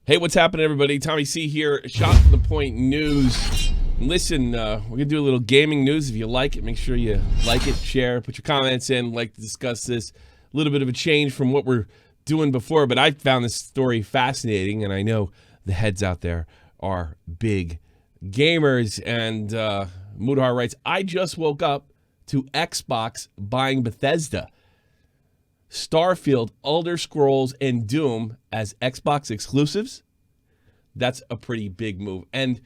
Hey, what's happening, everybody? Tommy C here, Shot from the Point News. Listen, we're going to do a little gaming news. If you like it, make sure you like it, share, put your comments in. Like to discuss this. A little bit of a change from what we're doing before, but I found this story fascinating, and I know the heads out there are big gamers. And Mudahar writes, I just woke up to Xbox buying Bethesda, Starfield, Elder Scrolls, and Doom as Xbox exclusives. That's a pretty big move. And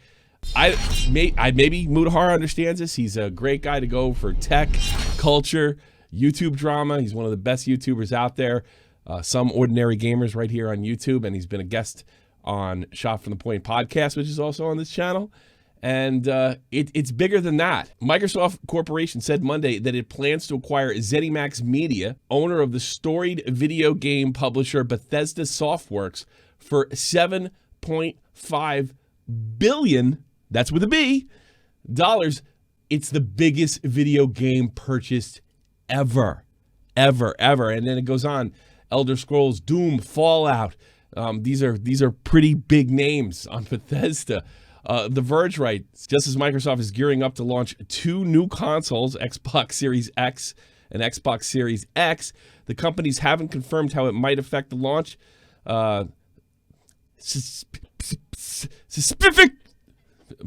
maybe Mudahar understands this. He's a great guy to go for tech, culture, YouTube drama. He's one of the best YouTubers out there. Some Ordinary Gamers right here on YouTube, and he's been a guest on Shot from the Point podcast, which is also on this channel. And it's bigger than that. Microsoft Corporation said Monday that it plans to acquire ZeniMax Media, owner of the storied video game publisher Bethesda Softworks, for $7.5 billion, that's with a B, dollars. It's the biggest video game purchase ever. And then it goes on. Elder Scrolls, Doom, Fallout. These are pretty big names on Bethesda. The Verge writes, just as Microsoft is gearing up to launch two new consoles, Xbox Series X and Xbox Series X, the companies haven't confirmed how it might affect the launch.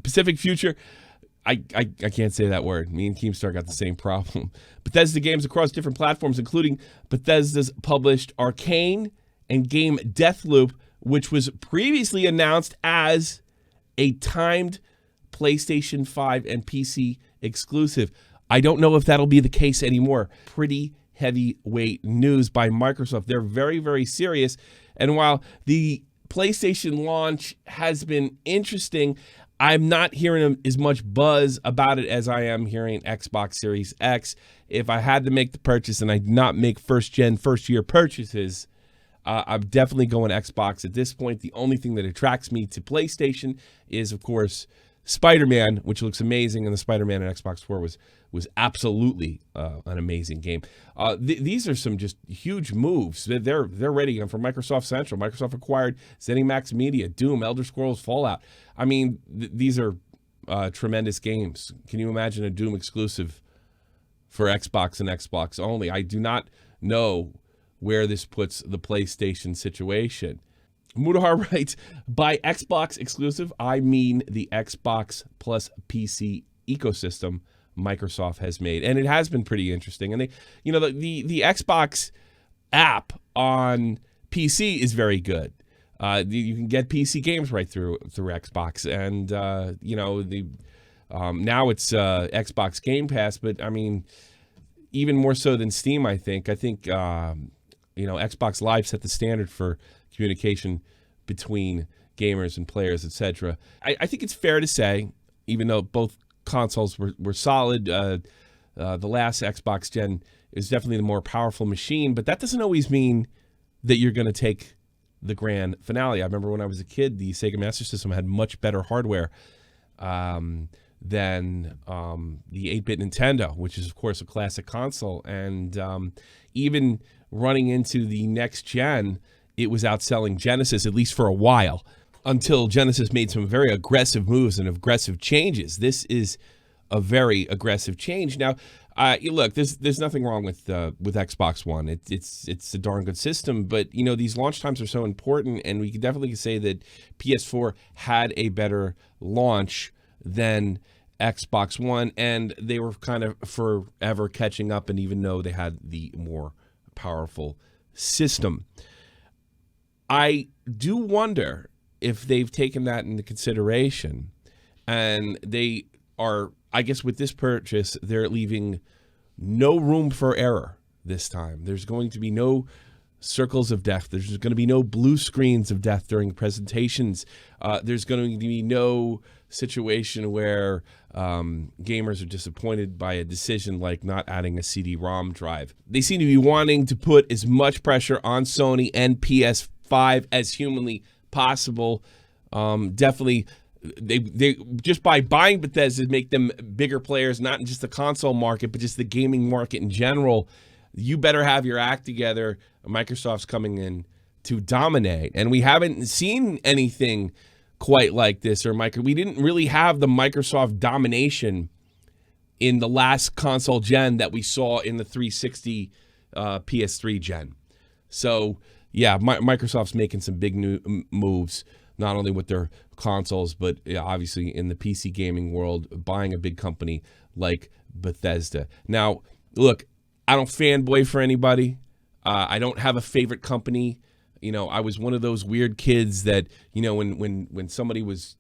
Pacific future. I can't say that word. Me and Keemstar got the same problem. Bethesda games across different platforms, including Bethesda's published Arcane and game Deathloop, which was previously announced as a timed PlayStation 5 and PC exclusive. I don't know if that'll be the case anymore. Pretty heavyweight news by Microsoft. They're very, very serious. And while the PlayStation launch has been interesting, I'm not hearing as much buzz about it as I am hearing Xbox Series X. If I had to make the purchase and I did not make first-year purchases, I'm definitely going Xbox at this point. The only thing that attracts me to PlayStation is, of course, Spider-Man, which looks amazing, and the Spider-Man on Xbox 4 was absolutely an amazing game. These are some just huge moves. They're ready for Microsoft Central. Microsoft acquired ZeniMax Media, Doom, Elder Scrolls, Fallout. I mean, these are tremendous games. Can you imagine a Doom exclusive for Xbox and Xbox only? I do not know where this puts the PlayStation situation. Mudahar writes, by Xbox exclusive, I mean the Xbox plus PC ecosystem Microsoft has made. And it has been pretty interesting. And they, the Xbox app on PC is very good. You can get PC games right through Xbox. And, now it's Xbox Game Pass, but I mean, even more so than Steam, I think. Xbox Live set the standard for communication between gamers and players, etc. I think it's fair to say, even though both consoles were solid, the last Xbox gen is definitely the more powerful machine, but that doesn't always mean that you're going to take the grand finale. I remember when I was a kid, the Sega Master System had much better hardware than the 8-bit Nintendo, which is, of course, a classic console. And even running into the next gen, it was outselling Genesis, at least for a while, until Genesis made some very aggressive moves and aggressive changes. This is a very aggressive change. Now, look, there's nothing wrong with Xbox One. It's a darn good system, but these launch times are so important, and we can definitely say that PS4 had a better launch than Xbox One, and they were kind of forever catching up, and even though they had the more powerful system. I do wonder if they've taken that into consideration, and they are, I guess with this purchase, they're leaving no room for error this time. There's going to be no circles of death. There's going to be no blue screens of death during presentations. There's going to be no situation where gamers are disappointed by a decision like not adding a CD-ROM drive. They seem to be wanting to put as much pressure on Sony and PS5 as humanly possible. Definitely, they just by buying Bethesda make them bigger players, not in just the console market, but just the gaming market in general. You better have your act together. Microsoft's coming in to dominate. And we haven't seen anything quite like this. We didn't really have the Microsoft domination in the last console gen that we saw in the 360 PS3 gen. So, yeah, Microsoft's making some big new moves, not only with their consoles, but obviously in the PC gaming world, buying a big company like Bethesda. Now, look, I don't fanboy for anybody. I don't have a favorite company. I was one of those weird kids that, when somebody was,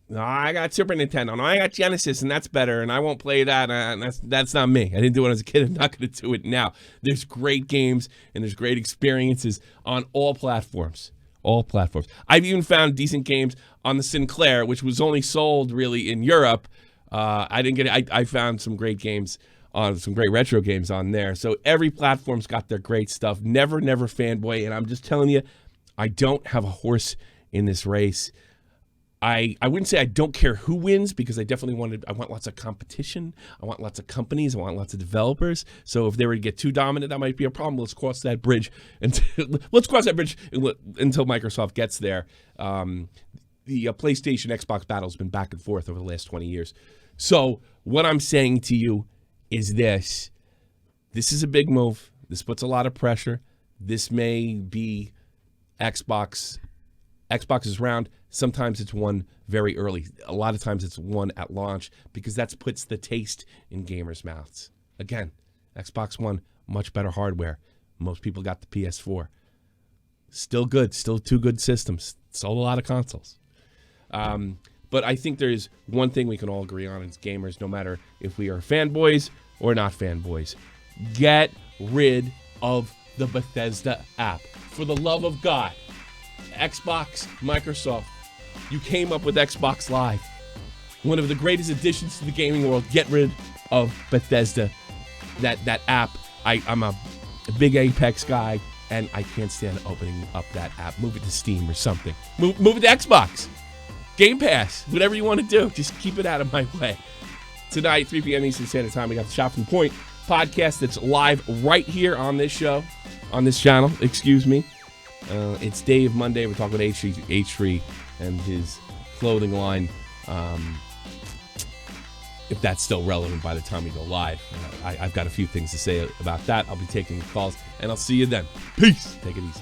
"No, I got Super Nintendo, no, I got Genesis, and that's better, and I won't play that," and that's not me. I didn't do it as a kid. I'm not going to do it now. There's great games, and there's great experiences on all platforms. All platforms. I've even found decent games on the Sinclair, which was only sold really in Europe. I didn't get it. I found some great games on some great retro games on there. So every platform's got their great stuff. Never fanboy. And I'm just telling you, I don't have a horse in this race. I wouldn't say I don't care who wins, because I want lots of competition. I want lots of companies. I want lots of developers. So if they were to get too dominant, that might be a problem. Let's cross that bridge until Microsoft gets there. The PlayStation Xbox battle has been back and forth over the last 20 years. So what I'm saying to you is this is a big move. This puts a lot of pressure. This may be Xbox's round. Sometimes it's won very early. A lot of times it's won at launch, because that puts the taste in gamers' mouths. Again, Xbox One, much better hardware. Most people got the PS4. Still good. Still two good systems. Sold a lot of consoles. But I think there's one thing we can all agree on as gamers, no matter if we are fanboys or not fanboys. Get rid of the Bethesda app. For the love of God. Xbox, Microsoft, you came up with Xbox Live. One of the greatest additions to the gaming world. Get rid of Bethesda. That app. I'm a big Apex guy, and I can't stand opening up that app. Move it to Steam or something. Move it to Xbox. Game Pass, whatever you want to do. Just keep it out of my way. Tonight, 3 p.m. Eastern Standard Time, we got the Shot from the Point podcast that's live right here on this channel, It's Dave Monday. We're talking about H3 and his clothing line. If that's still relevant by the time we go live. I've got a few things to say about that. I'll be taking calls, and I'll see you then. Peace. Take it easy.